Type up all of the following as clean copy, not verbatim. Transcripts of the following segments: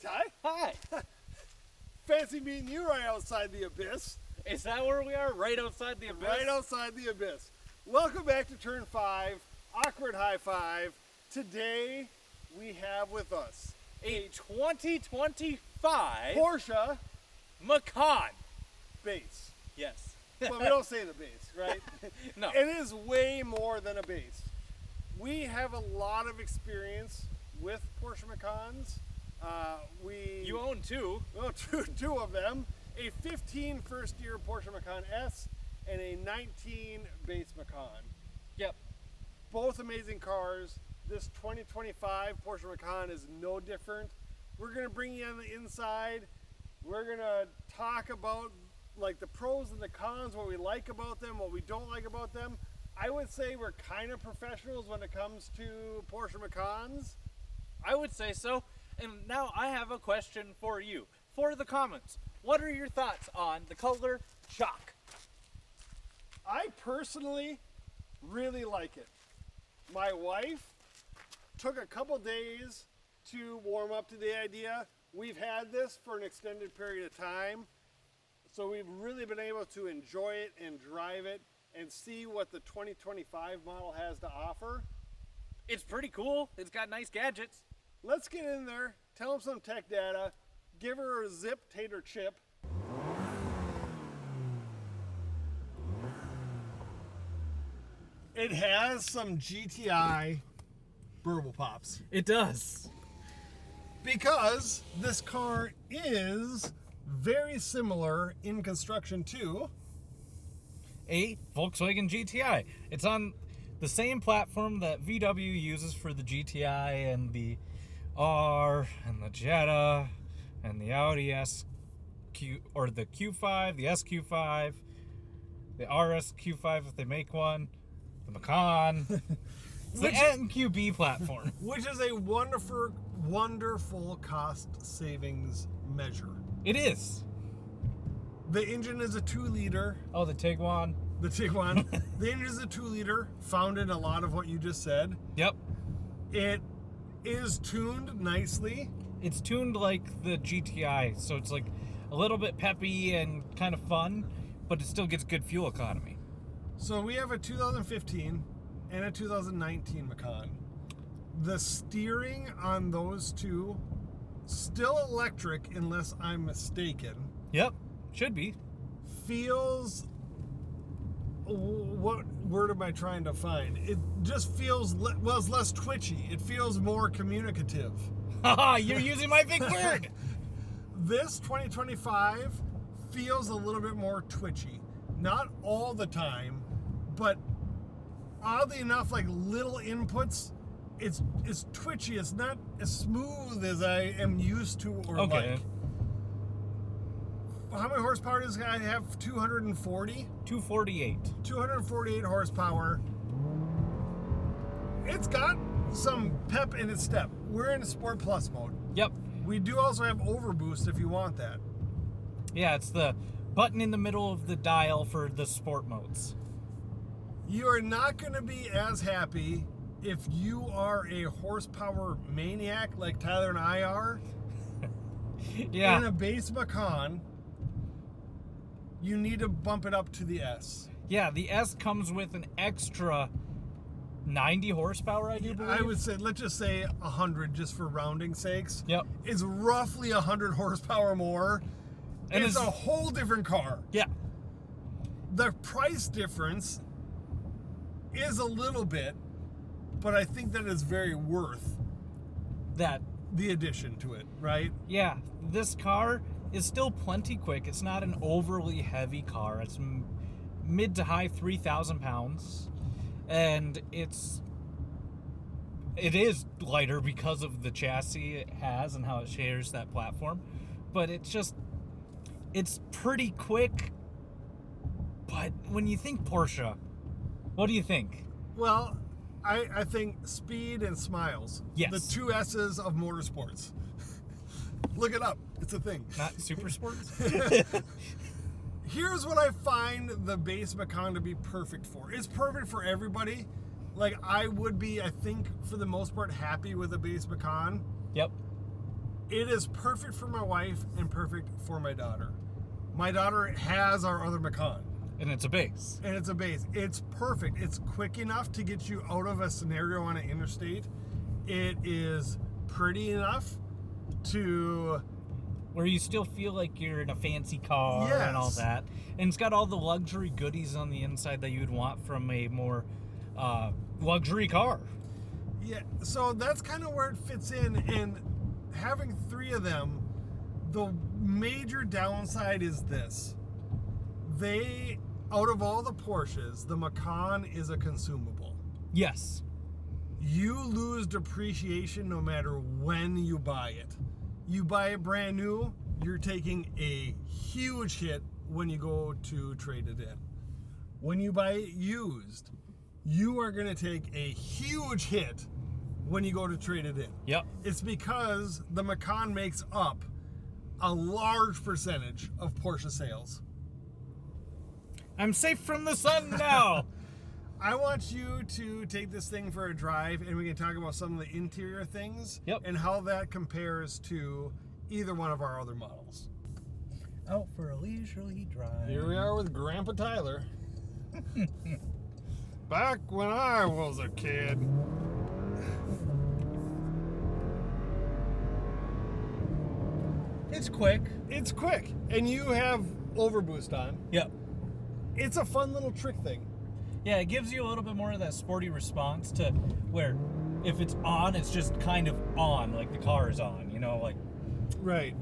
Ty. Hi. Fancy meeting you right outside the abyss. Is that where we are? Right outside the abyss? Right outside the abyss. Welcome back to Turn 5, Awkward High Five. Today we have with us A 2025 Porsche Macan. base. Yes. But we don't say the base, right? No. It is way more than a base. We have a lot of experience with Porsche Macans. You own two. Well, two of them. A 15 first year Porsche Macan S and a 19 base Macan. Yep. Both amazing cars. This 2025 Porsche Macan is no different. We're going to bring you on the inside. We're going to talk about like the pros and the cons, what we like about them, what we don't like about them. I would say we're kind of professionals when it comes to Porsche Macans. I would say so. And now I have a question for you. For the comments, what are your thoughts on the color chalk? I personally really like it. My wife took a couple days to warm up to the idea. We've had this for an extended period of time, so we've really been able to enjoy it and drive it and see what the 2025 model has to offer. It's pretty cool. It's got nice gadgets. Let's get in there, tell them some tech data, give her a zip tater chip. It has some GTI burble pops. It does. Because this car is very similar in construction to A Volkswagen GTI. It's on the same platform that VW uses for the GTI and the R and the Jetta and the Audi SQ or the Q5, the SQ5, the RSQ5 if they make one, the Macan. It's the MQB platform. which is a wonderful cost savings measure. It is. The engine is a 2-liter. Oh, the Tiguan. The Tiguan. The engine is a 2-liter, found in a lot of what you just said. Yep. It is tuned nicely. It's tuned like the GTI, so it's like a little bit peppy and kind of fun, but it still gets good fuel economy. So we have a 2015 and a 2019 Macan. The steering on those two, still electric unless I'm mistaken, Yep, should be. feels, what word am I trying to find? It just feels, it's less twitchy. It feels more communicative. Haha, you're using my big word. This 2025 feels a little bit more twitchy. Not all the time, but oddly enough, like little inputs, it's twitchy. It's not as smooth as I am used to or Okay. like. How many horsepower does this guy have? 240? 248. 248 horsepower. It's got some pep in its step. We're in Sport Plus mode. Yep. We do also have overboost if you want that. Yeah, it's the button in the middle of the dial for the sport modes. You are not going to be as happy if you are a horsepower maniac like Tyler and I are. Yeah. In a base Macan, you need to bump it up to the S. Yeah, the S comes with an extra 90 horsepower, I do believe. I would say, let's just say 100 just for rounding sakes. Yep. It's roughly 100 horsepower more. And it's a it's- whole different car. Yeah. The price difference is a little bit, but I think that is very worth That. the addition to it, right? Yeah, this car is still plenty quick. It's not an overly heavy car. It's mid to high 3,000 pounds. And it is lighter because of the chassis it has and how it shares that platform. But it's pretty quick. But when you think Porsche, what do you think? Well, I think speed and smiles. Yes. The two S's of motorsports. Look it up. It's a thing. Not super sports? Here's what I find the base Macan to be perfect for. It's perfect for everybody. Like, I would be, I think, for the most part, happy with a base Macan. Yep. It is perfect for my wife and perfect for my daughter. My daughter has our other Macan. And it's a base. And it's a base. It's perfect. It's quick enough to get you out of a scenario on an interstate. It is pretty enough to... Where you still feel like you're in a fancy car and all Yes. that. And it's got all the luxury goodies on the inside that you'd want from a more luxury car. Yeah, so that's kind of where it fits in. And having 3 of them, the major downside is this. Out of all the Porsches, the Macan is a consumable. Yes. You lose depreciation no matter when you buy it. You buy it brand new, you're taking a huge hit when you go to trade it in. When you buy it used, you are going to take a huge hit when you go to trade it in. Yep. It's because the Macan makes up a large percentage of Porsche sales. I'm safe from the sun now. I want you to take this thing for a drive, and we can talk about some of the interior things and how that compares to either one of our other models. Out for a leisurely drive. Here we are with Grandpa Tyler. Back when I was a kid. It's quick. It's quick, and you have overboost on. Yep. It's a fun little trick thing. Yeah, it gives you a little bit more of that sporty response to where if it's on, it's just kind of on, like the car is on, you know, like. Right.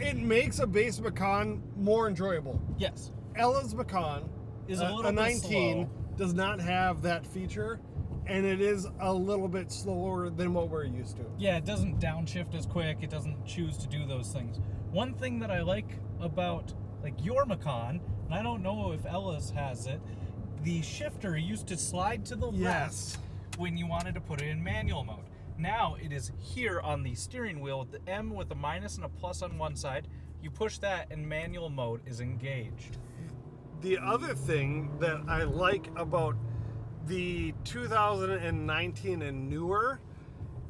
It makes a base Macan more enjoyable. Yes. Ella's Macan Is a little a bit 19 slow. does not have that feature, and it is a little bit slower than what we're used to. Yeah, it doesn't downshift as quick. It doesn't choose to do those things. One thing that I like about like your Macan, and I don't know if Ella's has it, the shifter used to slide to the left when you wanted to put it in manual mode. Now it is here on the steering wheel with the M with a minus and a plus on one side. You push that and manual mode is engaged. The other thing that I like about the 2019 and newer,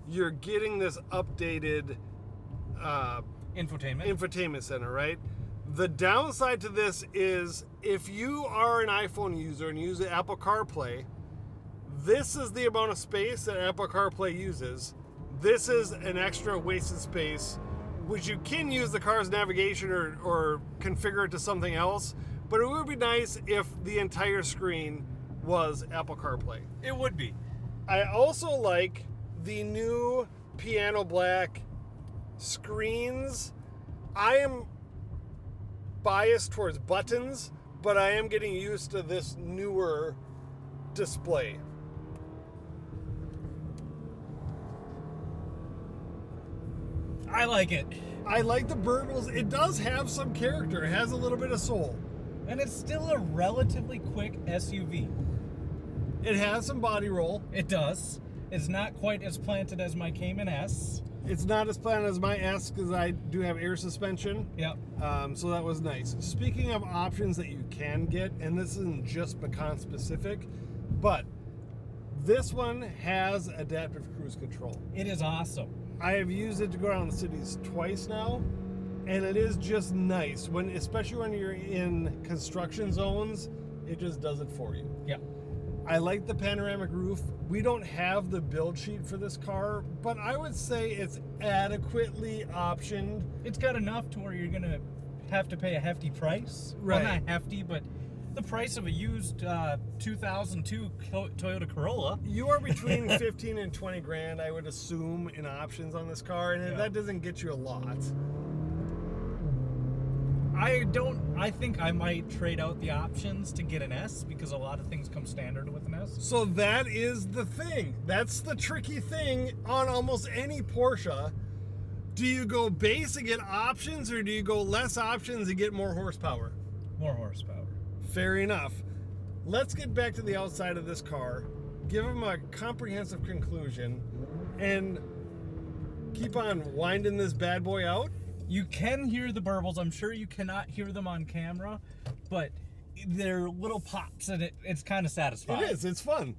you're getting this updated infotainment center, right? The downside to this is if you are an iPhone user and use Apple CarPlay, this is the amount of space that Apple CarPlay uses. This is an extra wasted space, which you can use the car's navigation or configure it to something else, but it would be nice if the entire screen was Apple CarPlay. It would be. I also like the new piano black screens. I am biased towards buttons, but I am getting used to this newer display. I like it. I like the burbles. It does have some character. It has a little bit of soul. And it's still a relatively quick SUV. It has some body roll. It does. It's not quite as planted as my Cayman S. It's not as planned as my S because I do have air suspension. Yep. So that was nice. Speaking of options that you can get, and this isn't just Macan specific, but this one has adaptive cruise control. It is awesome. I have used it to go around the cities twice now, and it is just nice when, especially when you're in construction zones, it just does it for you. Yep. I like the panoramic roof. We don't have the build sheet for this car, but I would say it's adequately optioned. It's got enough to where you're going to have to pay a hefty price. Right. Well, not hefty, but the price of a used 2002 Toyota Corolla. You are between 15 and 20 grand, I would assume, in options on this car, and that doesn't get you a lot. I think I might trade out the options to get an S because a lot of things come standard with an S. So that is the thing. That's the tricky thing on almost any Porsche. Do you go base and get options, or do you go less options and get more horsepower? More horsepower. Fair enough. Let's get back to the outside of this car, give them a comprehensive conclusion, and keep on winding this bad boy out. You can hear the burbles. I'm sure you cannot hear them on camera, but they're little pops, and it's kind of satisfying. It is. It's fun.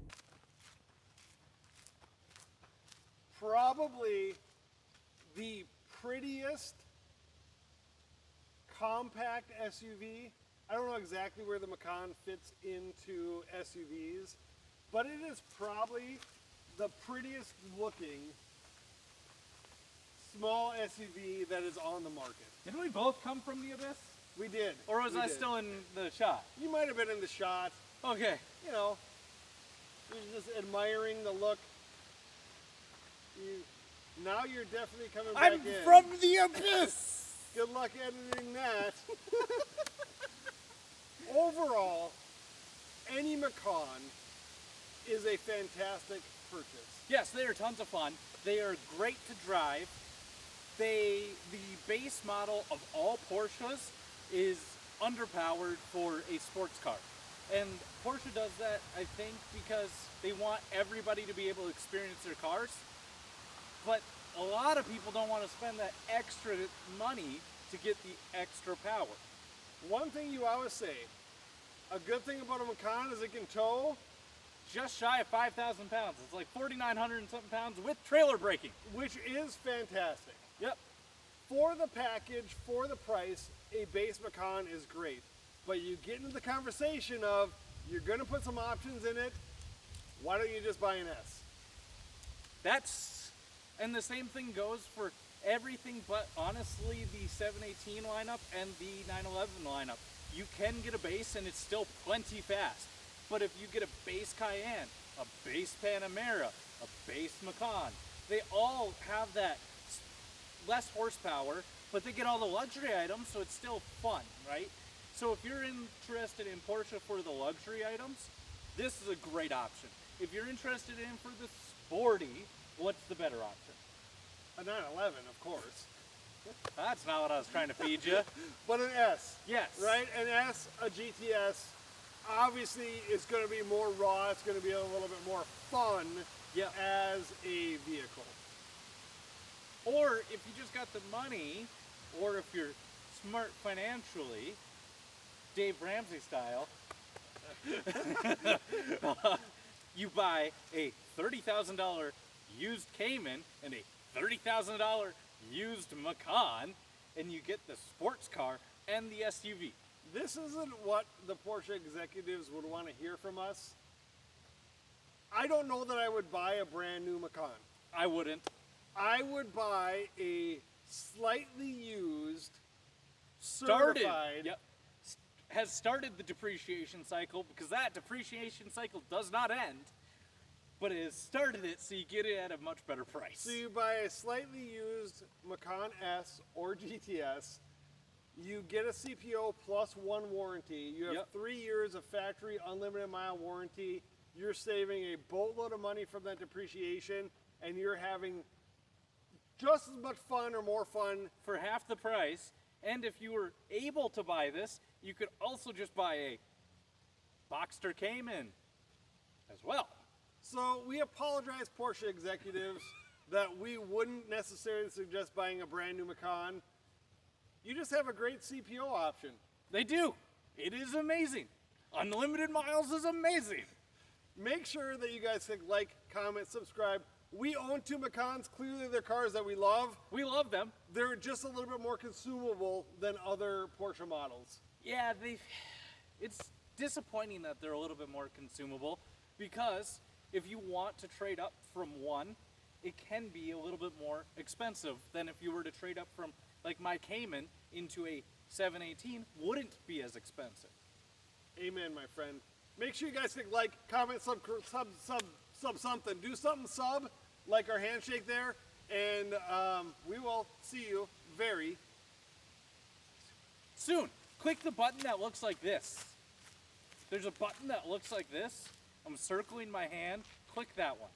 Probably the prettiest lightest compact SUV. I don't know exactly where the Macan fits into SUVs, but it is probably the prettiest looking small SUV that is on the market. Didn't we both come from the Abyss? We did. Or was we I did. still in the shot? You might have been in the shot. Okay. You know, you're just admiring the look. Now you're definitely coming back I'm in. from the Abyss! Good luck editing that. Overall, any Macan is a fantastic purchase. Yes, they are tons of fun. They are great to drive. The base model of all Porsches is underpowered for a sports car. And Porsche does that, I think, because they want everybody to be able to experience their cars. But a lot of people don't want to spend that extra money to get the extra power. One thing you always say, a good thing about a Macan is it can tow, Just shy of 5,000 pounds. It's like 4,900 and something pounds with trailer braking. which is fantastic. Yep. For the package, for the price, a base Macan is great. But you get into the conversation of, you're going to put some options in it, why don't you just buy an S? And the same thing goes for everything but honestly the 718 lineup and the 911 lineup. You can get a base and it's still plenty fast. But if you get a base Cayenne, a base Panamera, a base Macan, they all have that less horsepower, but they get all the luxury items, so it's still fun, right? So if you're interested in Porsche for the luxury items, this is a great option. If you're interested in for the sporty, what's the better option? A 911, of course. That's not what I was trying to feed you. But an S. Yes. Right? An S, a GTS, obviously is going to be more raw. It's going to be a little bit more fun Yep. as a vehicle. Or if you just got the money, or if you're smart financially, Dave Ramsey style, you buy a $30,000 used Cayman and a $30,000 used Macan, and you get the sports car and the SUV. This isn't what the Porsche executives would want to hear from us. I don't know that I would buy a brand new Macan. I wouldn't. I would buy a slightly used, Started. certified, Yep. Has started the depreciation cycle, because that depreciation cycle does not end, but it has started it, so you get it at a much better price. So you buy a slightly used Macan S or GTS, you get a CPO plus 1 warranty, you have Yep. 3 years of factory unlimited mile warranty, you're saving a boatload of money from that depreciation, and you're having just as much fun or more fun. For half the price, and if you were able to buy this, you could also just buy a Boxster Cayman as well. So we apologize, Porsche executives, that we wouldn't necessarily suggest buying a brand new Macan. You just have a great CPO option. They do. It is amazing. Unlimited miles is amazing. Make sure that you guys click like, comment, subscribe. We own 2 Macans. Clearly they're cars that we love. We love them. They're just a little bit more consumable than other Porsche models. Yeah, it's disappointing that they're a little bit more consumable, because if you want to trade up from one, it can be a little bit more expensive than if you were to trade up from, like my Cayman into a 718 wouldn't be as expensive. Amen, my friend. Make sure you guys click like, comment, sub something. Do something sub, like our handshake there, and we will see you very Soon. Click the button that looks like this. There's a button that looks like this. I'm circling my hand. Click that one.